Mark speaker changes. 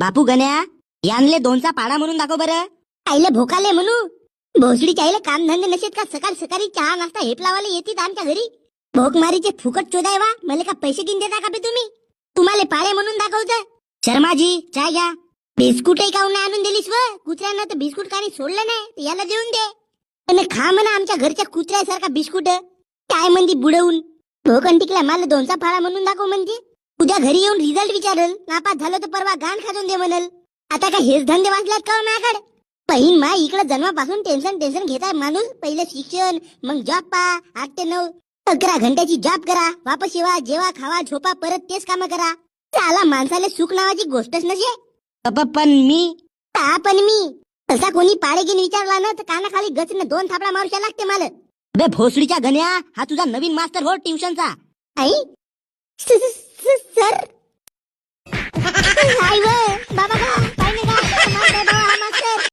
Speaker 1: बापू गण्या यानले दोनचा पाडा म्हणून दाखव बरं.
Speaker 2: आईले भोकाले म्हणू भोसडीच्या आईला काम धंदे नसेत का? सकाळ सकाळी चहा नाश्ता हेपलावाले येतील आमच्या घरी. भोकमारीचे फुकट चोदाय वा. मला का पैसे किन देता का बे तुम्ही? तुम्हाला पाडे म्हणून दाखवतं. शर्माजी चाय घ्या. बिस्कुटही काऊन नाही आणून दिलीस व? कुत्र्यांना तर बिस्कुट काही सोडलं नाही तर याला देऊन दे. आणि खा म्हणा आमच्या घरच्या कुत्र्यासारखा बिस्कुट. काय म्हणती बुडवून भोकन टिकला मला दोनचा फाळा म्हणून दाखव म्हणजे. उद्या घरी येऊन रिझल्ट विचारल. नापास झालं तर परवा गाण खाजून दे म्हणल. आता काय हेच धंदे वाचल्यात का माझ्याकडे? पहिन मा इकडे जन्मापासून टेन्शन घेताय माणूस. पहिले शिक्षण मग जॉब पा. 8 ते 9 11 घंट्याची जॉब करा. वापस येवा जेवा खावा झोपा परत तेच काम करा. साला माणसाला सुख नावाची गोष्टच नसे.
Speaker 1: पण मी
Speaker 2: तसा कोणी पाडे घेऊन विचारला ना तर कानाखाली गचने 2 थापडा मारूशा लागते मला.
Speaker 1: बे भोसडीच्या गण्या हा तुझा नवीन मास्टर हो ट्युशनचा.
Speaker 2: आई सर